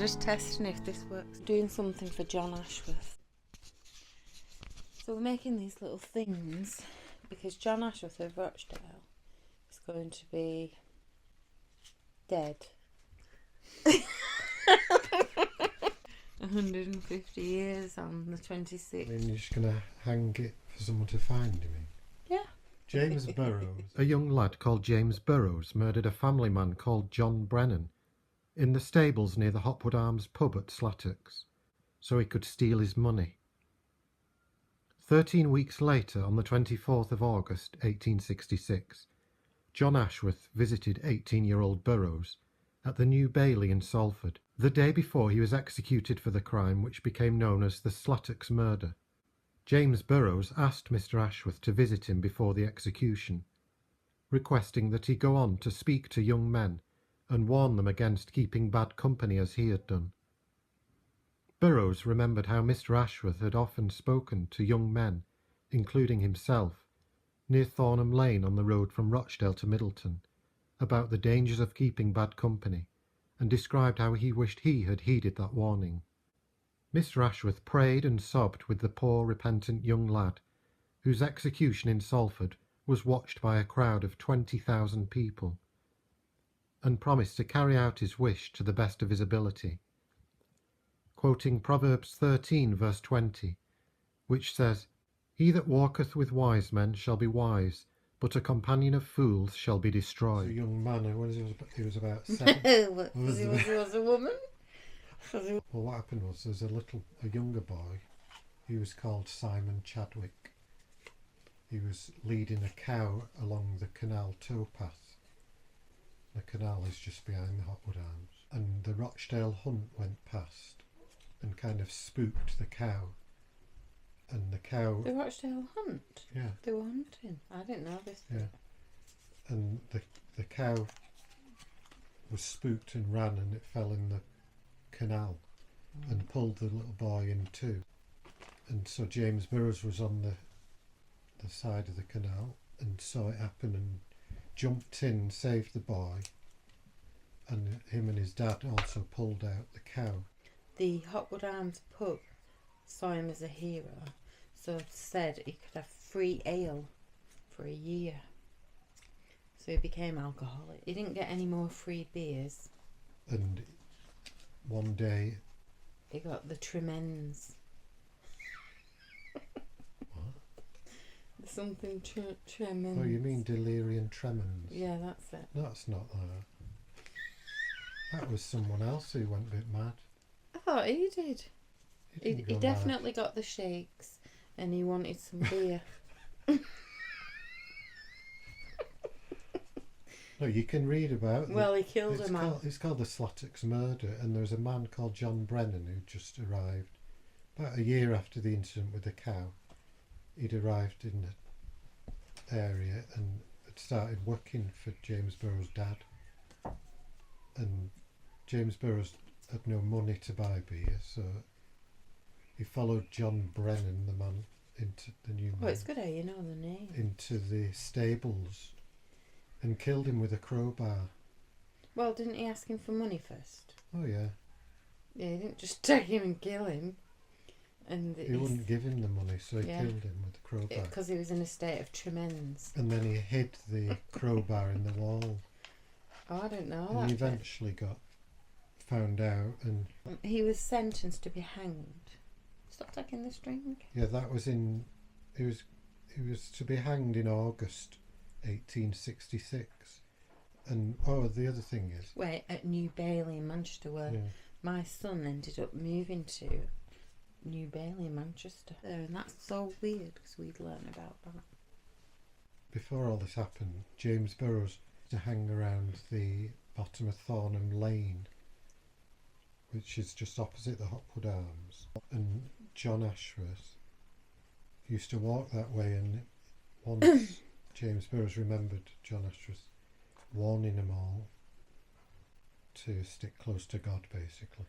We're just testing if this works. Doing something for John Ashworth. So we're making these little things because John Ashworth of Rochdale is going to be dead. 150 years on the 26th. I mean, you're just going to hang it for someone to find, you mean? Yeah. James Burrows. A young lad called James Burrows murdered a family man called John Brennan in the stables near the Hopwood Arms pub at Slattox, so he could steal his money. 13 weeks later, on the 24th of August 1866, John Ashworth visited 18-year-old Burrows at the New Bailey in Salford, the day before he was executed for the crime which became known as the Slattox murder. James Burrows asked Mr. Ashworth to visit him before the execution, requesting that he go on to speak to young men and warn them against keeping bad company as he had done. Burrows remembered how Mr. Ashworth had often spoken to young men, including himself, near Thornham Lane on the road from Rochdale to Middleton, about the dangers of keeping bad company, and described how he wished he had heeded that warning. Mr. Ashworth prayed and sobbed with the poor repentant young lad, whose execution in Salford was watched by a crowd of 20,000 people, and promised to carry out his wish to the best of his ability, quoting Proverbs 13 verse 20, which says, "He that walketh with wise men shall be wise, but a companion of fools shall be destroyed." A young man, he was about 7. He was a woman. Well, what happened was there's a younger boy. He was called Simon Chadwick. He was leading a cow along the canal towpath. The canal is just behind the Hopwood Arms, and the Rochdale hunt went past and kind of spooked the cow. And the cow... The Rochdale hunt? Yeah. They were hunting. I didn't know this. Yeah. And the cow was spooked and ran, and it fell in the canal and pulled the little boy in too. And so James Burrows was on the side of the canal and saw it happen and jumped in, saved the boy, and him and his dad also pulled out the cow. The Hopwood Arms pub saw him as a hero, so said he could have free ale for a year. So he became alcoholic. He didn't get any more free beers. And one day he got the tremens. What? Something tremens. Oh, you mean delirium tremens? Yeah, that's it. That's not that. That was someone else who went a bit mad. I thought he did. He definitely mad. got the shakes and he wanted some beer. No, you can read about. Well, he killed a man. It's called the Slattox murder, and there was a man called John Brennan who just arrived about a year after the incident with the cow. He'd arrived in the area and had started working for James Burrows' dad. And James Burrows had no money to buy beer, so he followed John Brennan, the man, into the new man. Oh, it's good how you know the name. Into the stables and killed him with a crowbar. Well, didn't he ask him for money first? Oh yeah. Yeah, he didn't just take him and kill him. And he wouldn't give him the money, so he killed him with a crowbar. Because he was in a state of tremens. And then he hid the crowbar in the wall. Oh, I don't know. And he eventually got found out, and he was sentenced to be hanged. Stop taking this drink. Yeah, that was in. He was to be hanged in August 1866. And the other thing is, wait, at New Bailey in Manchester, where my son ended up moving to. New Bailey in Manchester. And that's so weird because we'd learn about that. Before all this happened, James Burrows used to hang around the bottom of Thornham Lane, which is just opposite the Hopwood Arms. And John Ashworth used to walk that way, and once James Burrows remembered John Ashworth warning them all to stick close to God, basically.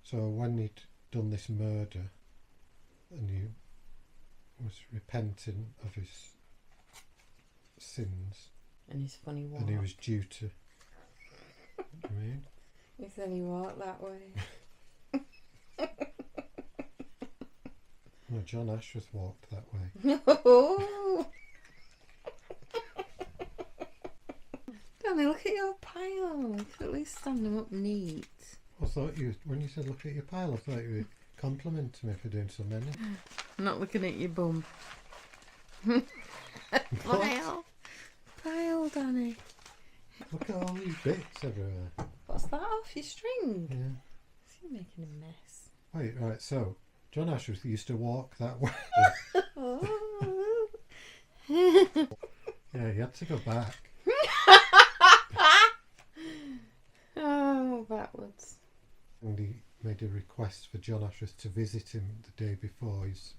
So when he'd done this murder and he was repenting of his sins and his funny walk, and he was due to I mean He said he walked that way. No, John Ashworth walked that way. No. Danny, look at your pile. You could at least stand them up neat. I thought when you said look at your pile, I thought you were complimenting me for doing so many. I'm not looking at your bum. Pile. Pile, Danny. Look at all these bits everywhere. What's that off your string? Yeah. You're making a mess. Wait, right, so John Ashworth used to walk that way. Yeah, he had to go back. Oh, backwards. And he made a request for John Ashworth to visit him the day before his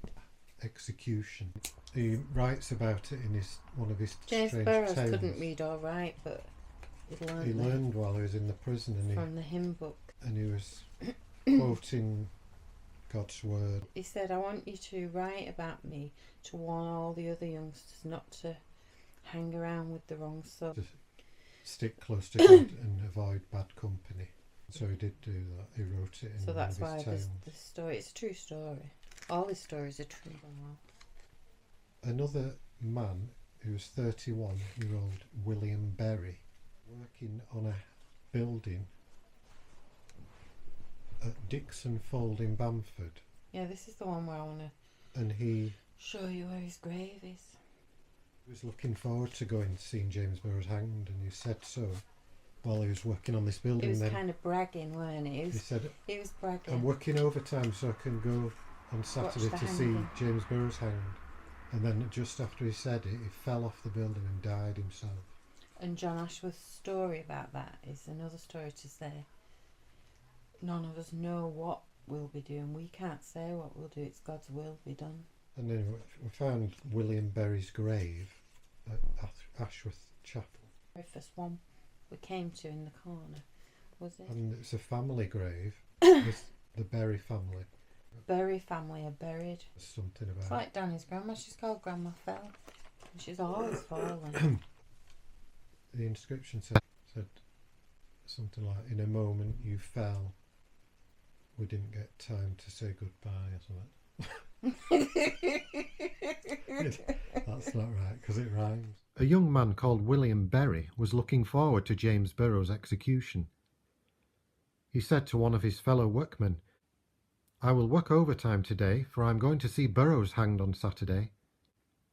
execution. He writes about it in one of his James strange Burroughs tales. couldn't read or write, but He learned while he was in the prison, from the hymn book. and he was quoting God's word. He said, I want you to write about me to warn all the other youngsters not to hang around with the wrong sort. To stick close to God and avoid bad company. So he did do that. He wrote it in So that's one of why his tales. the story, it's a true story. All his stories are true. Another man who was 31-year-old William Berry, working on a building at Dixon Fold in Bamford. Yeah, this is the one where I want to And he show you where his grave is. was looking forward to going to seeing James Burroughs hanged, and he said so while he was working on this building. He was then kind of bragging, weren't he? he said, He was bragging. I'm working overtime so I can go on Saturday the to see hanging. James Burroughs hanged. And then just after he said it, he fell off the building and died himself. And John Ashworth's story about that is another story to say. None of us know what we'll be doing. We can't say what we'll do. It's God's will be done. And then we found William Berry's grave at Ashworth Chapel. The very first one we came to in the corner, was it? And it's a family grave. It's the Berry family. Berry family are buried. There's something about It's like Danny's grandma. She's called Grandma Fell. And she's always fallen. the inscription said something like, in a moment you fell, we didn't get time to say goodbye or something. That's not right, because it rhymes. A young man called William Berry was looking forward to James Burroughs' execution. He said to one of his fellow workmen, I will work overtime today, for I am going to see Burroughs hanged on Saturday.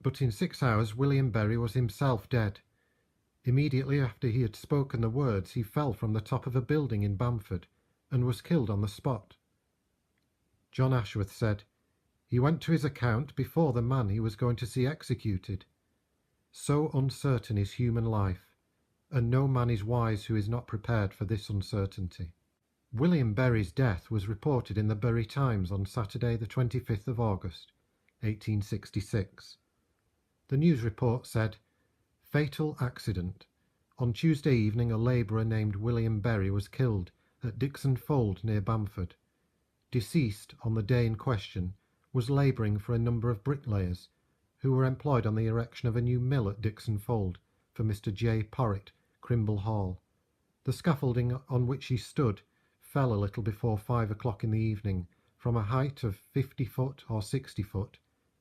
But in 6 hours William Berry was himself dead. Immediately after he had spoken the words, he fell from the top of a building in Bamford and was killed on the spot. John Ashworth said, he went to his account before the man he was going to see executed. So uncertain is human life, and no man is wise who is not prepared for this uncertainty. William Berry's death was reported in the Bury Times on Saturday the 25th of August, 1866. The news report said, Fatal accident. On Tuesday evening a labourer named William Berry was killed at Dixon Fold near Bamford. Deceased on the day in question was labouring for a number of bricklayers who were employed on the erection of a new mill at Dixon Fold for Mr. J. Porritt, Crimble Hall. The scaffolding on which he stood fell a little before 5 o'clock in the evening from a height of 50 foot or 60 foot,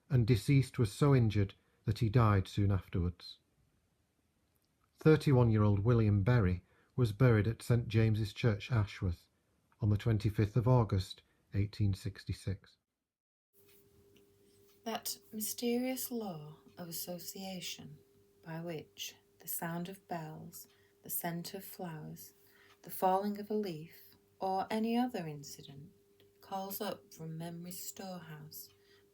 and deceased was so injured that he died soon afterwards. 31-year-old William Berry was buried at St. James's Church, Ashworth, on the 25th of August, 1866. That mysterious law of association by which the sound of bells, the scent of flowers, the falling of a leaf, or any other incident calls up from memory's storehouse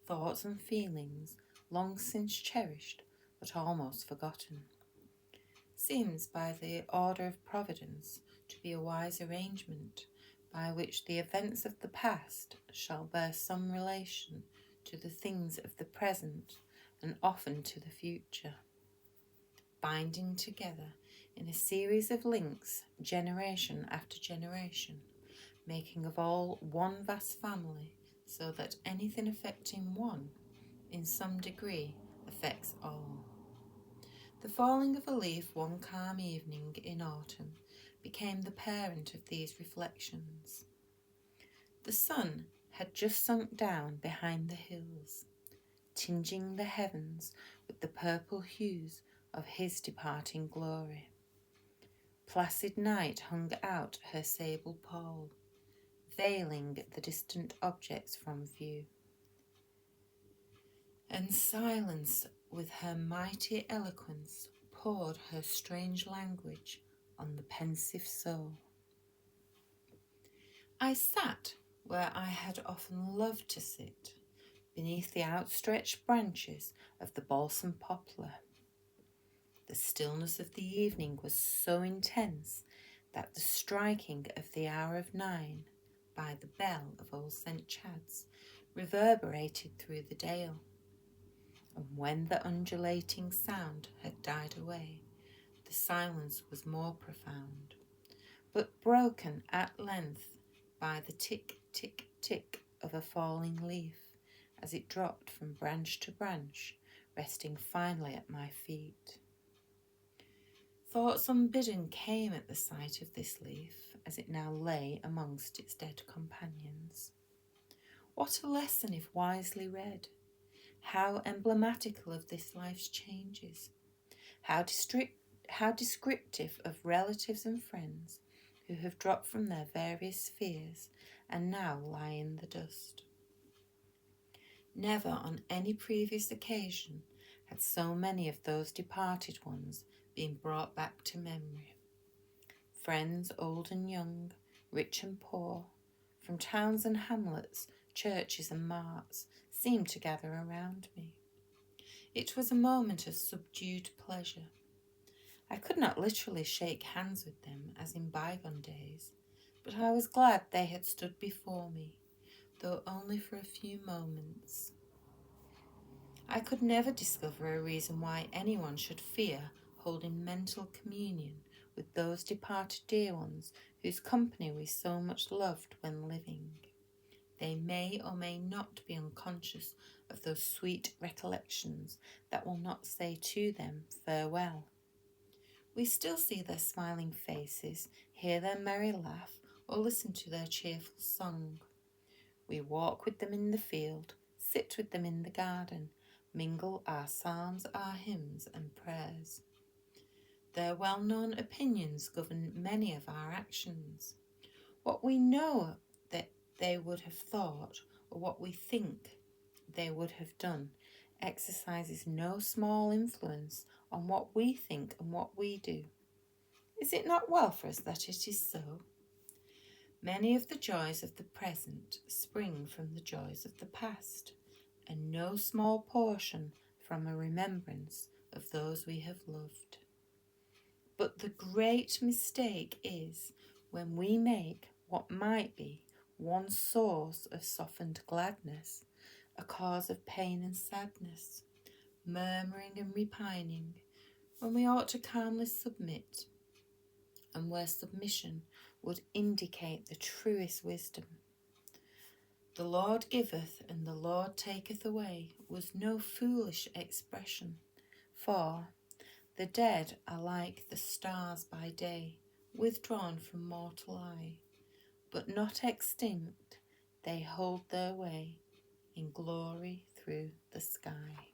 thoughts and feelings long since cherished but almost forgotten, seems by the order of Providence to be a wise arrangement by which the events of the past shall bear some relation to the things of the present and often to the future, binding together in a series of links generation after generation, making of all one vast family, so that anything affecting one in some degree affects all. The falling of a leaf one calm evening in autumn became the parent of these reflections. The sun had just sunk down behind the hills, tinging the heavens with the purple hues of his departing glory. Placid night hung out her sable pall, veiling the distant objects from view. And silence with her mighty eloquence poured her strange language on the pensive soul. I sat where I had often loved to sit, beneath the outstretched branches of the balsam poplar. The stillness of the evening was so intense that the striking of the hour of 9 by the bell of old St. Chad's reverberated through the dale. And when the undulating sound had died away, the silence was more profound, but broken at length by the tick, tick, tick of a falling leaf as it dropped from branch to branch, resting finally at my feet. Thoughts unbidden came at the sight of this leaf as it now lay amongst its dead companions. What a lesson if wisely read! How emblematical of this life's changes! How descriptive of relatives and friends who have dropped from their various spheres and now lie in the dust. Never on any previous occasion had so many of those departed ones been brought back to memory. Friends old and young, rich and poor, from towns and hamlets, churches and marts, seemed to gather around me. It was a moment of subdued pleasure. I could not literally shake hands with them as in bygone days, but I was glad they had stood before me, though only for a few moments. I could never discover a reason why anyone should fear holding mental communion with those departed dear ones whose company we so much loved when living. They may or may not be unconscious of those sweet recollections that will not say to them farewell. We still see their smiling faces, hear their merry laugh, or listen to their cheerful song. We walk with them in the field, sit with them in the garden, mingle our psalms, our hymns and prayers. Their well-known opinions govern many of our actions. What we know that they would have thought, or what we think they would have done, exercises no small influence on what we think and what we do. Is it not well for us that it is so? Many of the joys of the present spring from the joys of the past, and no small portion from a remembrance of those we have loved. But the great mistake is when we make what might be one source of softened gladness a cause of pain and sadness, murmuring and repining, when we ought to calmly submit, and where submission would indicate the truest wisdom. The Lord giveth and the Lord taketh away was no foolish expression, for the dead are like the stars by day, withdrawn from mortal eye, but not extinct, they hold their way in glory through the sky.